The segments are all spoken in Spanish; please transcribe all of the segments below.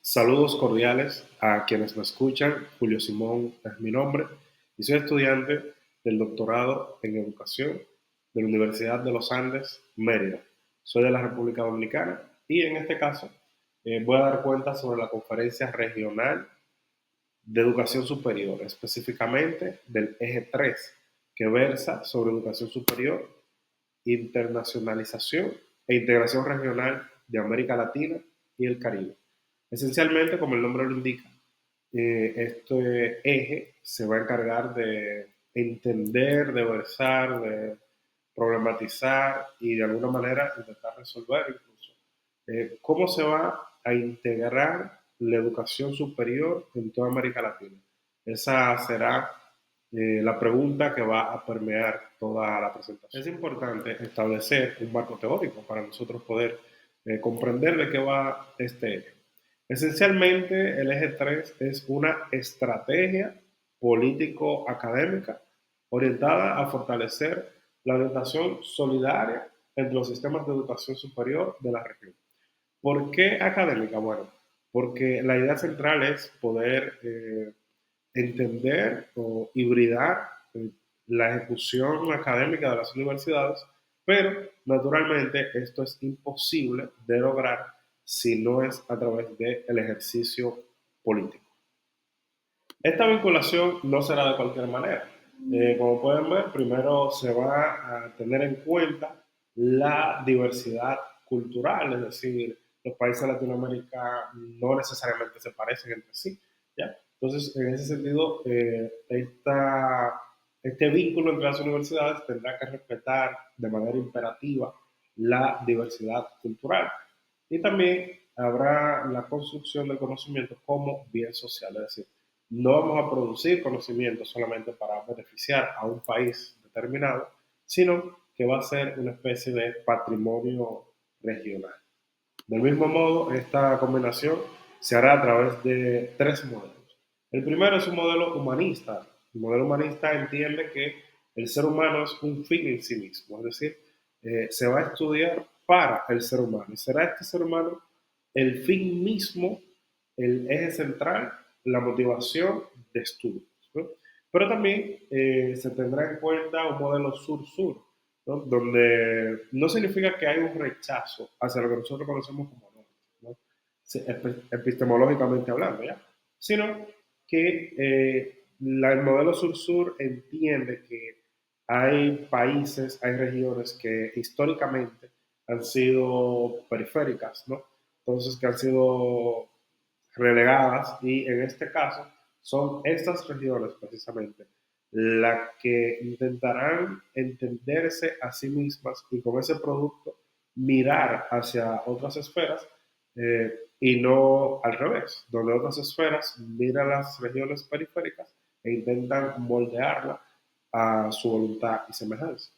Saludos cordiales a quienes me escuchan. Julio Simón es mi nombre y soy estudiante del doctorado en educación de la Universidad de los Andes, Mérida. Soy de la República Dominicana y en este caso voy a dar cuenta sobre la conferencia regional de educación superior, específicamente del eje 3, que versa sobre educación superior, internacionalización e integración regional de América Latina y el Caribe. Esencialmente, como el nombre lo indica, este eje se va a encargar de entender, de versar, de problematizar y de alguna manera intentar resolver incluso cómo se va a integrar la educación superior en toda América Latina. Esa será la pregunta que va a permear toda la presentación. Es importante establecer un marco teórico para nosotros poder comprender de qué va este eje. Esencialmente, el eje 3 es una estrategia político-académica orientada a fortalecer la orientación solidaria entre los sistemas de educación superior de la región. ¿Por qué académica? Bueno, porque la idea central es poder entender o hibridar la ejecución académica de las universidades, pero naturalmente esto es imposible de lograr si no es a través del ejercicio político. Esta vinculación no será de cualquier manera. Como pueden ver, primero se va a tener en cuenta la diversidad cultural, es decir, los países de Latinoamérica no necesariamente se parecen entre sí, ¿ya? Entonces, en ese sentido, este vínculo entre las universidades tendrá que respetar de manera imperativa la diversidad cultural. Y también habrá la construcción del conocimiento como bien social, es decir, no vamos a producir conocimiento solamente para beneficiar a un país determinado, sino que va a ser una especie de patrimonio regional. Del mismo modo, esta combinación se hará a través de tres modelos. El primero es un modelo humanista. El modelo humanista entiende que el ser humano es un fin en sí mismo, es decir, se va a estudiar para el ser humano. Y será este ser humano el fin mismo, el eje central, la motivación de estudios, ¿no? Pero también se tendrá en cuenta un modelo sur-sur, ¿no? Donde no significa que hay un rechazo hacia lo que nosotros conocemos como norte, ¿no? Epistemológicamente hablando, ¿ya? Sino que el modelo sur-sur entiende que hay países, hay regiones que históricamente han sido periféricas, ¿no? Entonces, que han sido relegadas y en este caso son estas regiones precisamente las que intentarán entenderse a sí mismas y con ese producto mirar hacia otras esferas y no al revés, donde otras esferas miran las regiones periféricas e intentan moldearla a su voluntad y semejanza.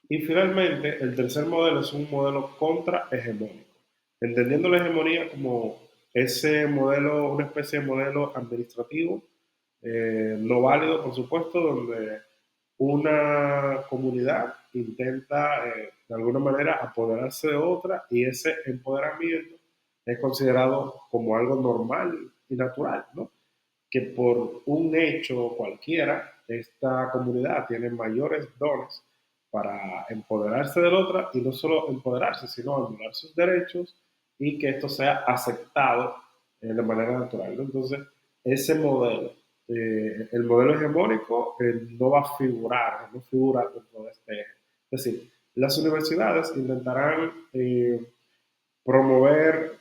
Y finalmente, el tercer modelo es un modelo contrahegemónico, entendiendo la hegemonía como ese modelo, una especie de modelo administrativo, no válido, por supuesto, donde una comunidad intenta de alguna manera apoderarse de otra y ese empoderamiento es considerado como algo normal y natural, ¿no? Que por un hecho cualquiera, esta comunidad tiene mayores dones para empoderarse de la otra y no solo empoderarse, sino anular sus derechos y que esto sea aceptado de manera natural, ¿no? Entonces, ese modelo, el modelo hegemónico, no va a figurar, no figura dentro de este eje. Es decir, las universidades intentarán promover,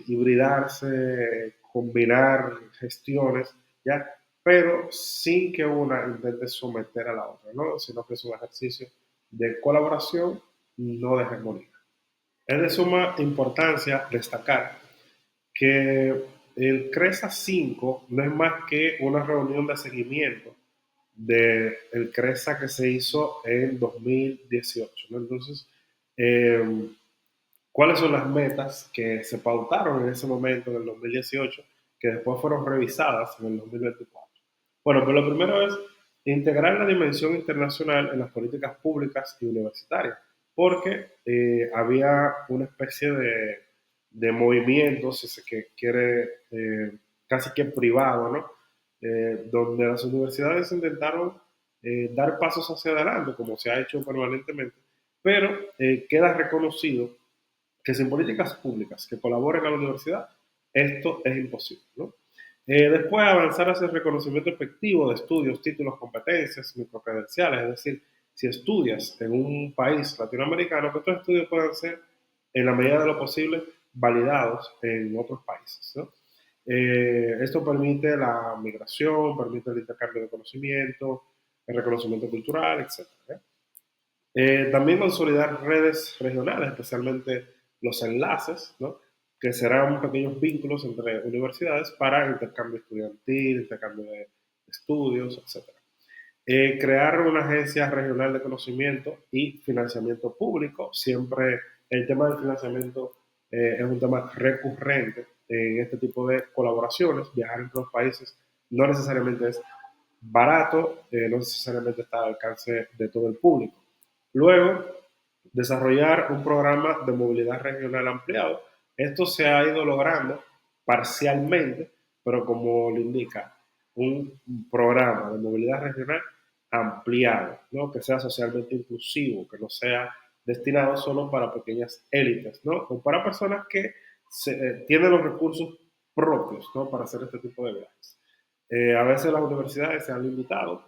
hibridarse, combinar gestiones, ¿ya? Pero sin que una intente someter a la otra, ¿no? Sino que es un ejercicio de colaboración, no de hegemonía. Es de suma importancia destacar que el CRESA 5 no es más que una reunión de seguimiento del CRESA que se hizo en 2018, ¿no? Entonces, eh, ¿cuáles son las metas que se pautaron en ese momento, en el 2018, que después fueron revisadas en el 2024? Bueno, pues lo primero es integrar la dimensión internacional en las políticas públicas y universitarias, porque había una especie de movimiento, si se quiere, casi que privado, ¿no? Donde las universidades intentaron dar pasos hacia adelante, como se ha hecho permanentemente, pero queda reconocido que sin políticas públicas que colaboren a la universidad, esto es imposible, ¿no? Después avanzar hacia el reconocimiento efectivo de estudios, títulos, competencias, microcredenciales, es decir, si estudias en un país latinoamericano, que estos estudios puedan ser, en la medida de lo posible, validados en otros países, ¿no? Esto permite la migración, permite el intercambio de conocimiento, el reconocimiento cultural, etc. También consolidar redes regionales, especialmente los enlaces, ¿no? Que serán pequeños vínculos entre universidades para intercambio estudiantil, intercambio de estudios, etc. Crear una agencia regional de conocimiento y financiamiento público. Siempre el tema del financiamiento es un tema recurrente en este tipo de colaboraciones. Viajar entre los países no necesariamente es barato, no necesariamente está al alcance de todo el público. Luego, desarrollar un programa de movilidad regional ampliado. Esto se ha ido logrando parcialmente, pero como lo indica, un programa de movilidad regional ampliado, ¿no? Que sea socialmente inclusivo, que no sea destinado solo para pequeñas élites, ¿no? O para personas que tienen los recursos propios, ¿no? Para hacer este tipo de viajes. A veces las universidades se han limitado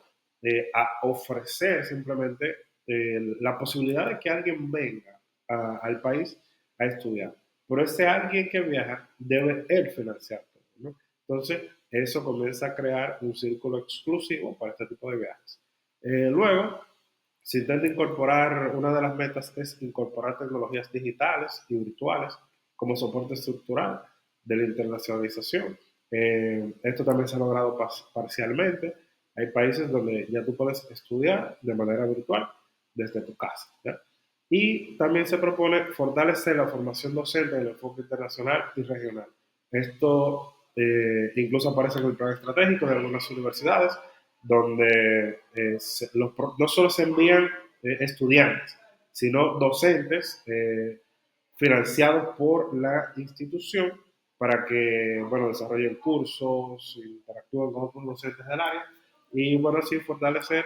a ofrecer simplemente la posibilidad de que alguien venga al país a estudiar. Pero ese alguien que viaja debe él financiar todo, ¿no? Entonces, eso comienza a crear un círculo exclusivo para este tipo de viajes. Luego, se intenta incorporar, una de las metas es incorporar tecnologías digitales y virtuales como soporte estructural de la internacionalización. Esto también se ha logrado parcialmente. Hay países donde ya tú puedes estudiar de manera virtual desde tu casa, ¿ya? Y también se propone fortalecer la formación docente en el enfoque internacional y regional. Esto incluso aparece en el plan estratégico de algunas universidades, donde no solo se envían estudiantes, sino docentes financiados por la institución para que, bueno, desarrollen cursos, interactúen con otros docentes del área y, bueno, así fortalecer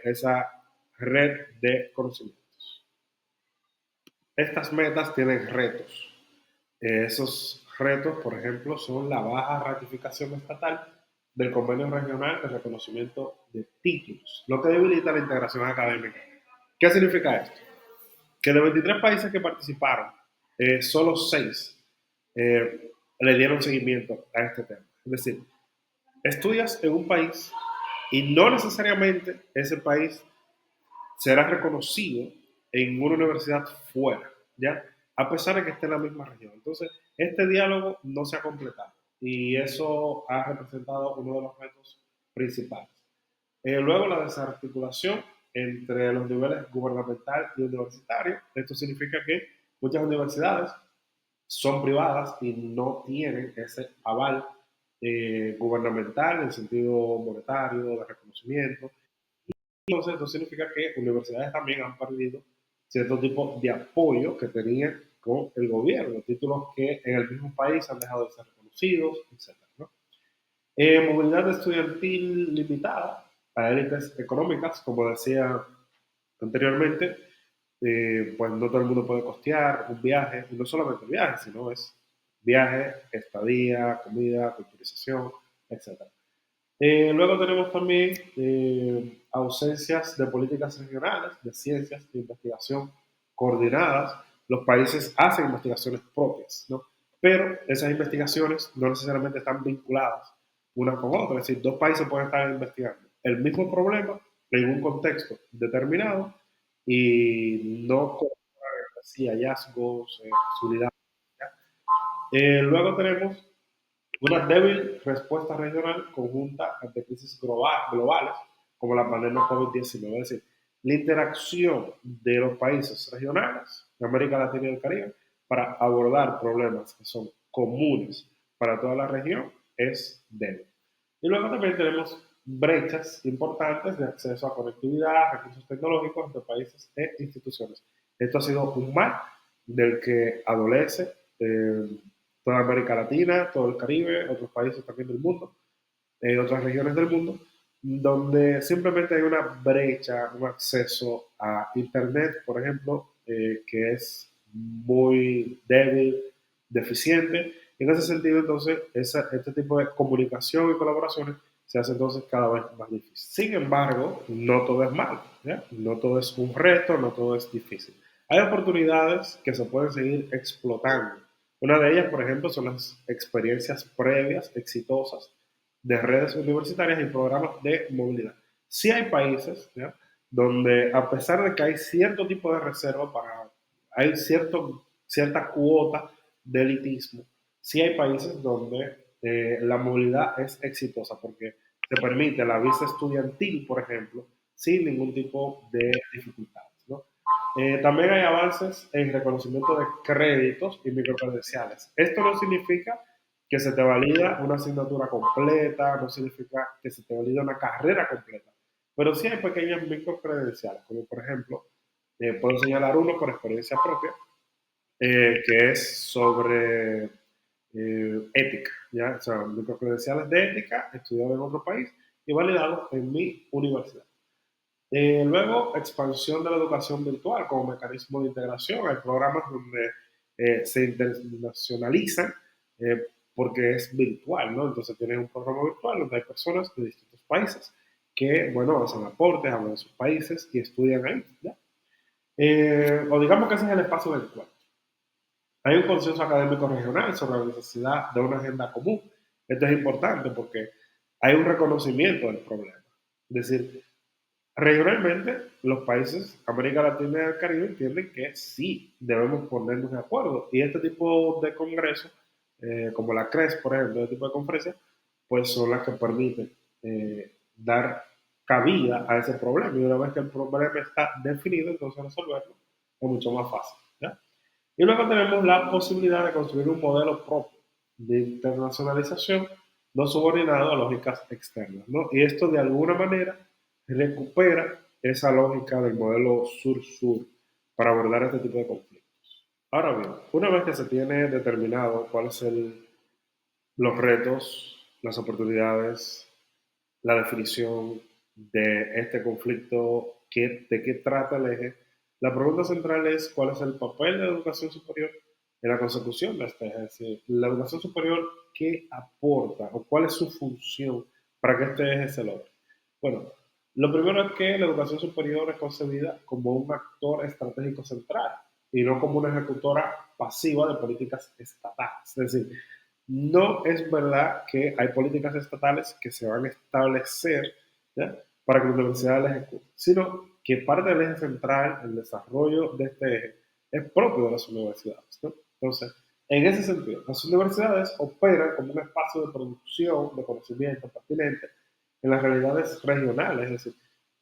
esa red de conocimientos. Estas metas tienen retos. Esos retos, por ejemplo, son la baja ratificación estatal del convenio regional de reconocimiento de títulos, lo que debilita la integración académica. ¿Qué significa esto? Que de 23 países que participaron, solo 6 le dieron seguimiento a este tema. Es decir, estudias en un país y no necesariamente ese país será reconocido en una universidad fuera, ¿ya? A pesar de que esté en la misma región. Entonces, este diálogo no se ha completado y eso ha representado uno de los retos principales. Luego, la desarticulación entre los niveles gubernamental y universitario. Esto significa que muchas universidades son privadas y no tienen ese aval gubernamental en el sentido monetario, de reconocimiento. Entonces, esto significa que universidades también han perdido cierto tipo de apoyo que tenían con el gobierno, títulos que en el mismo país han dejado de ser reconocidos, etc., ¿no? Movilidad estudiantil limitada a élites económicas, como decía anteriormente, pues no todo el mundo puede costear un viaje, y no solamente viaje, sino es viaje, estadía, comida, culturización, etc. Luego tenemos también ausencias de políticas regionales, de ciencias de investigación coordinadas. Los países hacen investigaciones propias, ¿no? Pero esas investigaciones no necesariamente están vinculadas una con otra. Es decir, dos países pueden estar investigando el mismo problema en un contexto determinado y no con así, hallazgos, unidades. Luego tenemos una débil respuesta regional conjunta ante crisis globales como la pandemia COVID-19. Es decir, la interacción de los países regionales de América Latina y el Caribe para abordar problemas que son comunes para toda la región es débil. Y luego también tenemos brechas importantes de acceso a conectividad, recursos tecnológicos entre países e instituciones. Esto ha sido un mal del que adolece toda América Latina, todo el Caribe, otros países también del mundo, otras regiones del mundo, donde simplemente hay una brecha, un acceso a Internet, por ejemplo, que es muy débil, deficiente. En ese sentido, entonces, este tipo de comunicación y colaboraciones se hace entonces cada vez más difícil. Sin embargo, no todo es malo, ¿ya? No todo es un reto, no todo es difícil. Hay oportunidades que se pueden seguir explotando. Una de ellas, por ejemplo, son las experiencias previas exitosas de redes universitarias y programas de movilidad. Sí hay países, ¿ya?, donde a pesar de que hay cierto tipo de reserva hay cierta cuota de elitismo, sí hay países donde la movilidad es exitosa porque te permite la visa estudiantil, por ejemplo, sin ningún tipo de dificultades, ¿no? También hay avances en reconocimiento de créditos y microcredenciales. Esto no significa que se te valida una asignatura completa, no significa que se te valida una carrera completa, pero sí hay pequeñas microcredenciales, como por ejemplo, puedo señalar uno por experiencia propia, que es sobre ética, ¿ya? O sea, microcredenciales de ética, estudiado en otro país y validado en mi universidad. Luego, expansión de la educación virtual como mecanismo de integración. Hay programas donde se internacionalizan eh, porque es virtual, ¿no? Entonces tienes un programa virtual donde hay personas de distintos países que, bueno, hacen aportes, hablan de sus países y estudian ahí, ¿ya? O digamos que ese es el espacio virtual. Hay un consenso académico regional sobre la necesidad de una agenda común. Esto es importante porque hay un reconocimiento del problema. Es decir, regionalmente, los países, América Latina y el Caribe, entienden que sí debemos ponernos de acuerdo. Y este tipo de congresos, como la CRES, por ejemplo, este tipo de conferencias, pues son las que permiten dar cabida a ese problema. Y una vez que el problema está definido, entonces resolverlo es mucho más fácil, ¿ya? Y luego tenemos la posibilidad de construir un modelo propio de internacionalización no subordinado a lógicas externas, ¿no? Y esto de alguna manera recupera esa lógica del modelo sur-sur para abordar este tipo de conflictos. Ahora bien, una vez que se tiene determinado cuáles son los retos, las oportunidades, la definición de este conflicto, de qué trata el eje, la pregunta central es cuál es el papel de la educación superior en la consecución de este eje. Es decir, la educación superior, ¿qué aporta o cuál es su función para que este eje se logre? Bueno, lo primero es que la educación superior es concebida como un actor estratégico central y no como una ejecutora pasiva de políticas estatales. Es decir, no es verdad que hay políticas estatales que se van a establecer, ¿ya?, para que la universidad las ejecute, sino que parte del eje central, el desarrollo de este eje, es propio de las universidades, ¿no? Entonces, en ese sentido, las universidades operan como un espacio de producción de conocimiento pertinente en las realidades regionales, es decir,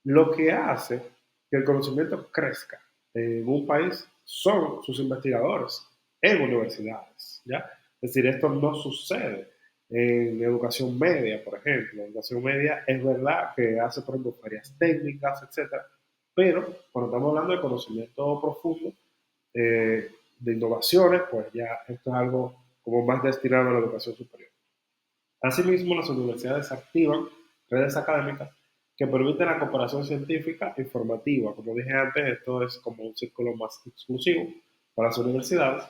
lo que hace que el conocimiento crezca en un país son sus investigadores en universidades, ¿ya? Es decir, esto no sucede en educación media, por ejemplo. En educación media es verdad que hace, por ejemplo, ferias técnicas, etcétera, pero cuando estamos hablando de conocimiento profundo, de innovaciones, pues ya esto es algo como más destinado a la educación superior. Asimismo, las universidades activan redes académicas que permiten la cooperación científica e informativa. Como dije antes, esto es como un círculo más exclusivo para las universidades.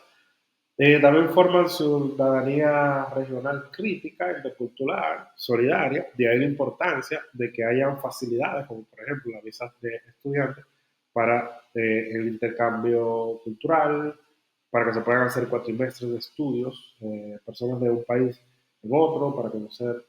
También forman ciudadanía regional crítica, intercultural, solidaria, de ahí la importancia de que hayan facilidades, como por ejemplo las visas de estudiantes, para el intercambio cultural, para que se puedan hacer cuatrimestres de estudios, personas de un país en otro, para conocer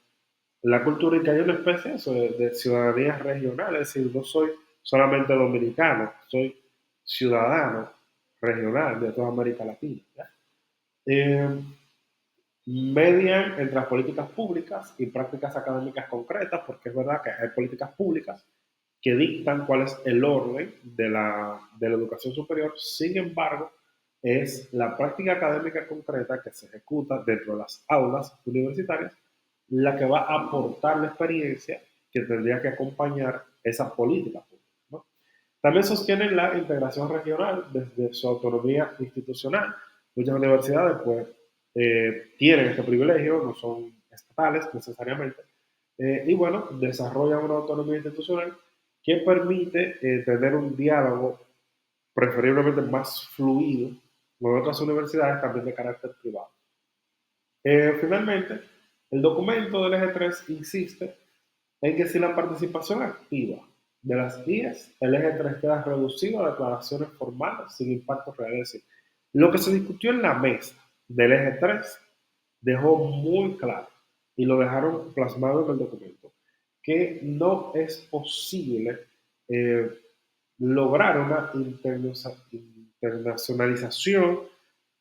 la cultura y que haya una especie eso, de ciudadanía regional, es decir, no soy solamente dominicano, soy ciudadano regional de toda América Latina, ¿ya? Eh, Median entre las políticas públicas y prácticas académicas concretas, porque es verdad que hay políticas públicas que dictan cuál es el orden de la educación superior. Sin embargo, es la práctica académica concreta que se ejecuta dentro de las aulas universitarias la que va a aportar la experiencia que tendría que acompañar esa política pública, ¿no? También sostienen la integración regional desde su autonomía institucional. Muchas universidades pues tienen este privilegio, no son estatales necesariamente, y bueno, desarrollan una autonomía institucional que permite tener un diálogo preferiblemente más fluido con otras universidades también de carácter privado. Finalmente, el documento del eje 3 insiste en que si la participación activa de las vías, el eje 3 queda reducido a declaraciones formales sin impacto real. Es decir, lo que se discutió en la mesa del eje 3 dejó muy claro y lo dejaron plasmado en el documento, que no es posible eh, lograr una internacionalización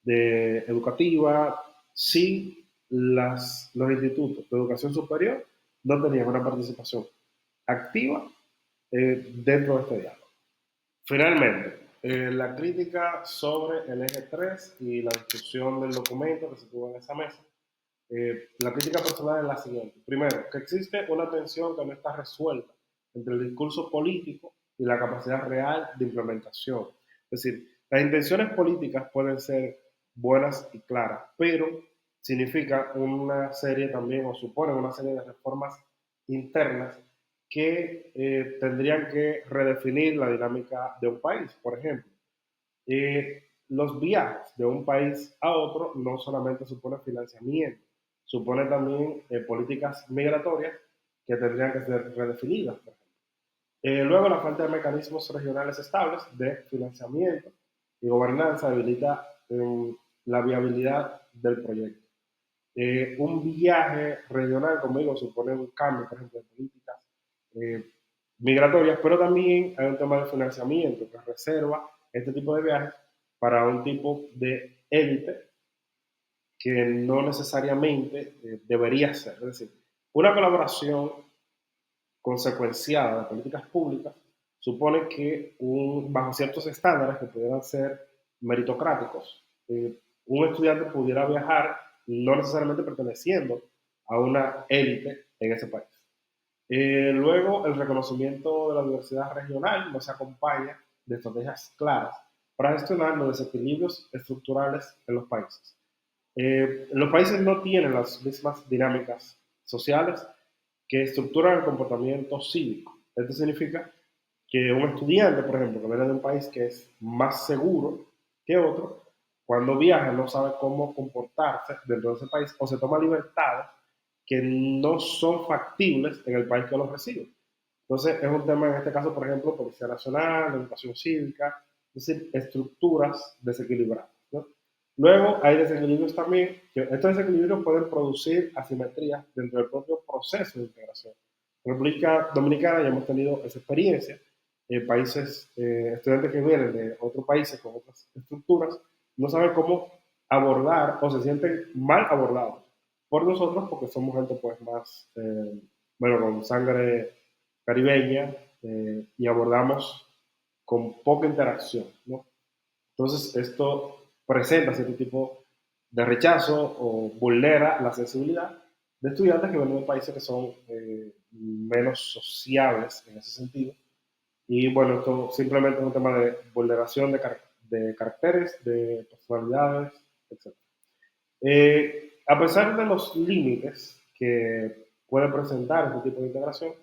educativa si los institutos de educación superior no tenían una participación activa dentro de este diálogo. Finalmente, la crítica sobre el eje 3 y la discusión del documento que se tuvo en esa mesa. La crítica personal es la siguiente. Primero, que existe una tensión que no está resuelta entre el discurso político y la capacidad real de implementación. Es decir, las intenciones políticas pueden ser buenas y claras, pero significa una serie también, o supone una serie de reformas internas que tendrían que redefinir la dinámica de un país. Por ejemplo, los viajes de un país a otro no solamente supone financiamiento, supone también políticas migratorias que tendrían que ser redefinidas, por ejemplo. Luego, la falta de mecanismos regionales estables de financiamiento y gobernanza debilita la viabilidad del proyecto. Un viaje regional, como digo, supone un cambio, por ejemplo, de políticas eh, migratorias, pero también hay un tema de financiamiento que reserva este tipo de viajes para un tipo de élite que no necesariamente debería ser. Es decir, una colaboración consecuenciada de políticas públicas supone que bajo ciertos estándares que pudieran ser meritocráticos, un estudiante pudiera viajar no necesariamente perteneciendo a una élite en ese país. Luego, el reconocimiento de la diversidad regional no se acompaña de estrategias claras para gestionar los desequilibrios estructurales en los países. Los países no tienen las mismas dinámicas sociales que estructuran el comportamiento cívico. Esto significa que un estudiante, por ejemplo, que viene de un país que es más seguro que otro, cuando viaja no sabe cómo comportarse dentro de ese país o se toma libertades que no son factibles en el país que los recibe. Entonces, es un tema en este caso, por ejemplo, Policía Nacional, Educación Cívica, es decir, estructuras desequilibradas, ¿no? Luego, hay desequilibrios también, que estos desequilibrios pueden producir asimetrías dentro del propio proceso de integración. En República Dominicana ya hemos tenido esa experiencia. Países, estudiantes que vienen de otros países con otras estructuras, no saben cómo abordar o se sienten mal abordados por nosotros porque somos gente pues más, bueno, con sangre caribeña y abordamos con poca interacción, ¿no? Entonces, esto presenta cierto tipo de rechazo o vulnera la sensibilidad de estudiantes que vienen de países que son menos sociables en ese sentido. Y bueno, esto simplemente es un tema de vulneración de caracteres, de personalidades, etc. A pesar de los límites que puede presentar este tipo de integración,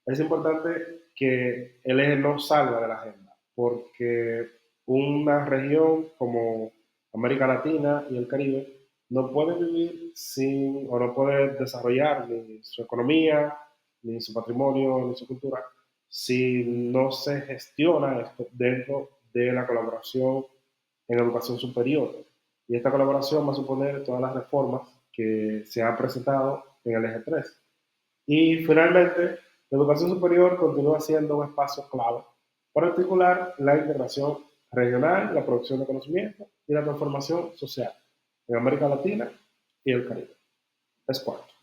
es importante que el eje no salga de la agenda, porque una región como América Latina y el Caribe no puede vivir sin o no puede desarrollar ni su economía, ni su patrimonio, ni su cultura, si no se gestiona esto dentro de la colaboración en educación superior. Y esta colaboración va a suponer todas las reformas que se han presentado en el eje 3. Y finalmente, la educación superior continúa siendo un espacio clave para articular la integración regional, la producción de conocimiento y la transformación social en América Latina y el Caribe. Es cuarto.